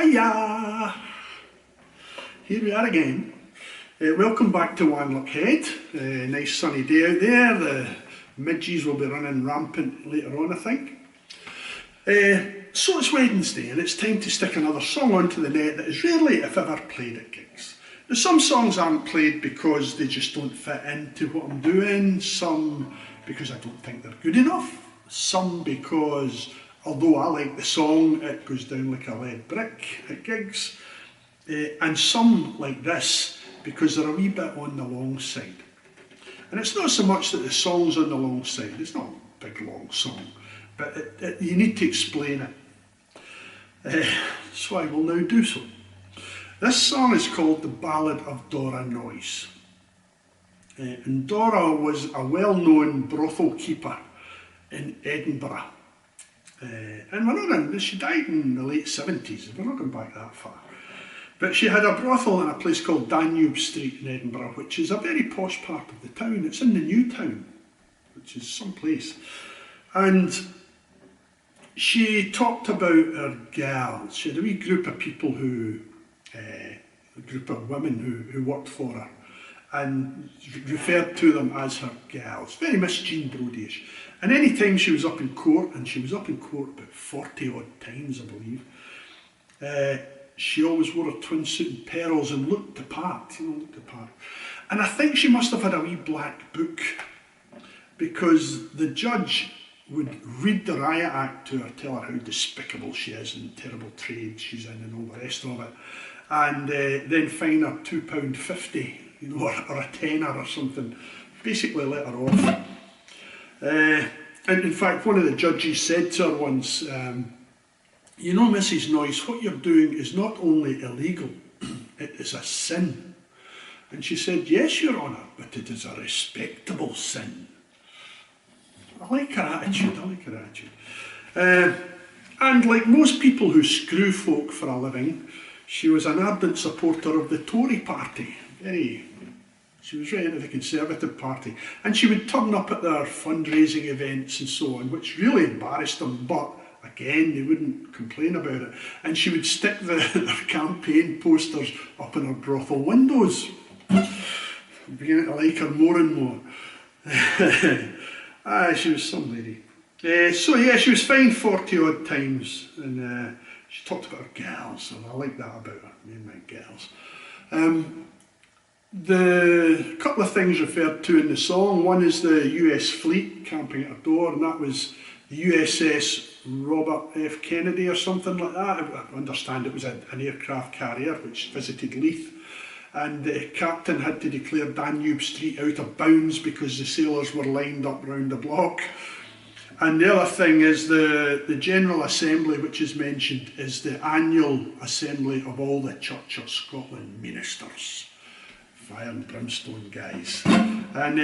Hiya! Here we are again. Welcome back to Wanlockhead. Nice sunny day out there. The midges will be running rampant later on, I think. So it's Wednesday and it's time to stick another song onto the net that is rarely, if ever, played at gigs. Now, some songs aren't played because they just don't fit into what I'm doing, some because I don't think they're good enough, some because, although I like the song, it goes down like a lead brick at gigs, and some like this because they're a wee bit on the long side. And it's not so much that the song's on the long side, it's not a big long song, but you need to explain it. So I will now do so. This song is called the Ballad of Dora, Noyce. And Dora was a well-known brothel keeper in Edinburgh. And we're not in, she died in the late 70s, we're not going back that far. But she had a brothel in a place called Danube Street in Edinburgh, which is a very posh part of the town. It's in the new town, which is some place. And she talked about her gals. She had a wee group of people who, a group of women who worked for her, and referred to them as her gals. Very Miss Jean Brodie-ish. And any time she was up in court, and she was up in court about 40 odd times, I believe, she always wore a twin suit and pearls and looked the part, looked the part. And I think she must have had a wee black book, because the judge would read the Riot Act to her, tell her how despicable she is and terrible trade she's in and all the rest of it, and then fine her £2.50, or a tenner or something, basically let her off. And in fact, one of the judges said to her once, you know, Mrs. Noyce, what you're doing is not only illegal, it is a sin. And she said, yes, Your Honour, but it is a respectable sin. I like her attitude, and like most people who screw folk for a living, she was an ardent supporter of the Tory party. She was right into the Conservative Party, and she would turn up at their fundraising events and so on, which really embarrassed them, but again, they wouldn't complain about it. And she would stick their campaign posters up in her brothel windows. I'm beginning to like her more and more. She was some lady. So yeah, she was fined 40 odd times, and she talked about her gals, and I like that about her, me and my gals. The couple of things referred to in the song, one is the US fleet camping at her door, and that was the USS Robert F. Kennedy or something like that. I understand it was an aircraft carrier which visited Leith, and the captain had to declare Danube Street out of bounds because the sailors were lined up round the block. And the other thing is the General Assembly, which is mentioned, is the annual assembly of all the Church of Scotland ministers. Fire and brimstone guys. And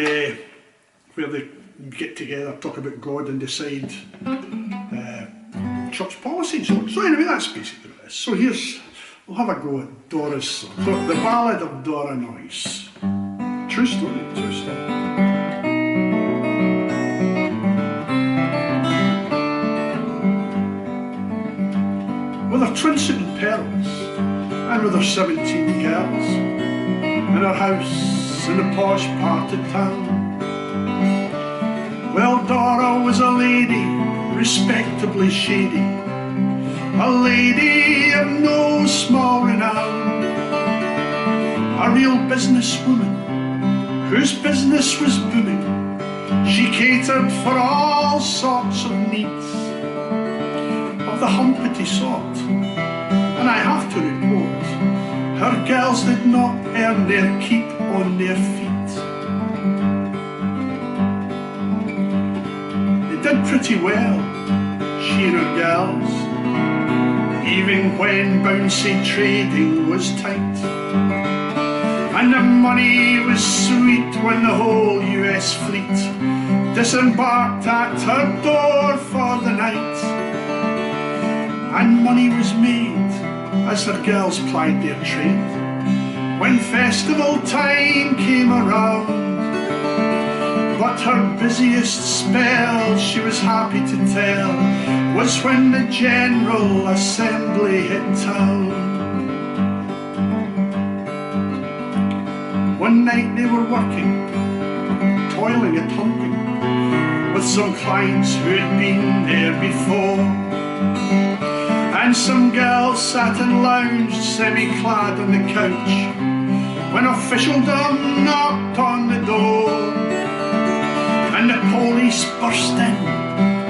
where they get together, talk about God and decide church policy and so on. So anyway, that's basically what it is. So we'll have a go at Dora's song. The Ballad of Dora, Noyce. True story, true story. With her twin suit and pearls, and with her 17 girls, in her house in a posh part of town. Well, Dora was a lady, respectably shady, a lady of no small renown, a real businesswoman whose business was booming. She catered for all sorts of needs, of the humpety sort, and I have to report, her girls did not earn their keep on their feet. They did pretty well, she and her girls, even when bouncy trading was tight. And the money was sweet when the whole US fleet disembarked at her door for the night. And money was made as her girls plied their trade when festival time came around. But her busiest spell, she was happy to tell, was when the General Assembly hit town. One night they were working, toiling and hunting, with some clients who had been there before. And some girls sat and lounged, semi-clad on the couch, when officialdom knocked on the door. And the police burst in,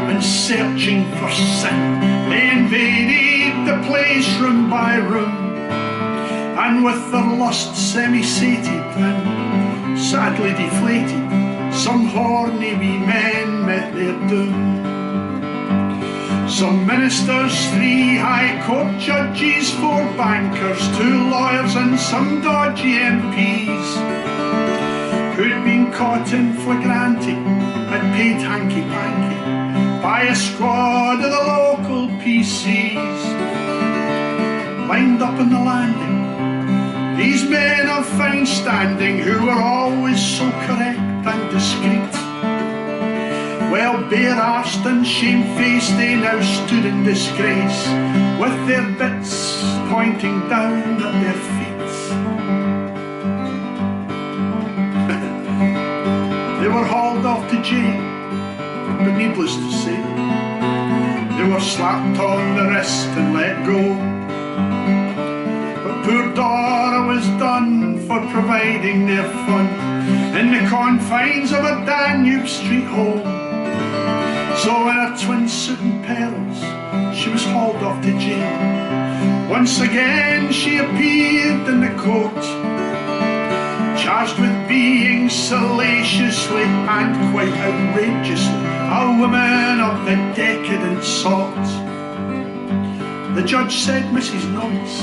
and searching for sin, they invaded the place room by room. And with their lust semi-sated and sadly deflated, some horny wee men met their doom. Some ministers, 3 high court judges, 4 bankers, 2 lawyers and some dodgy MPs, who'd been caught in flagrante and paid hanky-panky by a squad of the local PCs. Lined up on the landing, these men of fine standing, who were always so correct and discreet, well, bare-arsed and shamefaced, they now stood in disgrace, with their bits pointing down at their feet. They were hauled off to jail, but needless to say, they were slapped on the wrist and let go. But poor Dora was done for providing their fun in the confines of a Danube Street home. So in her twin suit and pearls, she was hauled off to jail. Once again she appeared in the court, charged with being salaciously and quite outrageously a woman of the decadent sort. The judge said, "Mrs. Noyce,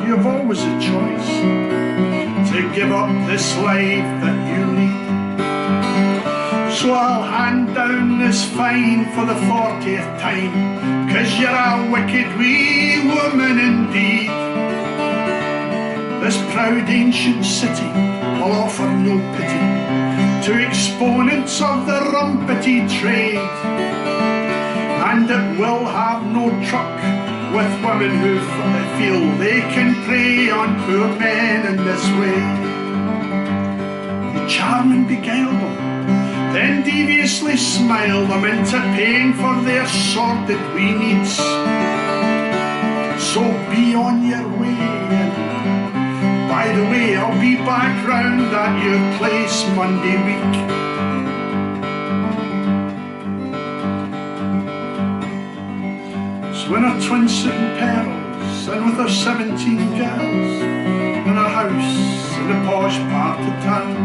you have always a choice to give up this life that you lead. So I'll hand down this fine for the 40th time, 'cause you're a wicked wee woman indeed. This proud ancient city will offer no pity to exponents of the rumpety trade, and it will have no truck with women who feel they can prey on poor men in this way. You charm and beguile them, then deviously smile them into paying for their sordid wee needs. So be on your way, and by the way, I'll be back round at your place Monday week." So in her twin suit and pearls, and with her 17 girls, in her house in the posh part of town,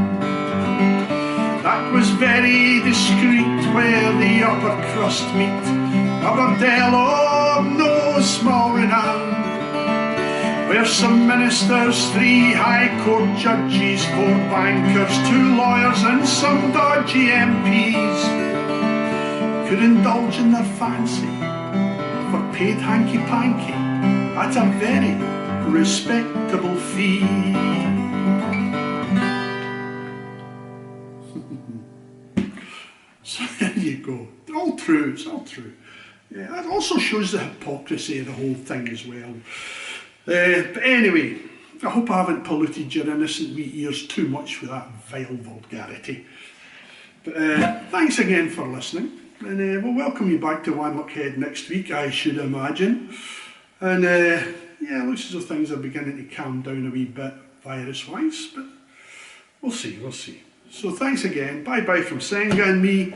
that was very discreet where the upper crust meet, a bordel of no small renown, where some ministers, 3 high court judges, 4 bankers, 2 lawyers and some dodgy MPs could indulge in their fancy for paid hanky-panky at a very respectable fee. So there you go. All true, it's all true. Yeah, it also shows the hypocrisy of the whole thing as well. But anyway, I hope I haven't polluted your innocent wee ears too much with that vile vulgarity. But thanks again for listening, and we'll welcome you back to Wanlockhead next week, I should imagine. And yeah, it looks as though things are beginning to calm down a wee bit virus-wise, but we'll see, we'll see. So thanks again, bye-bye from Senga and me,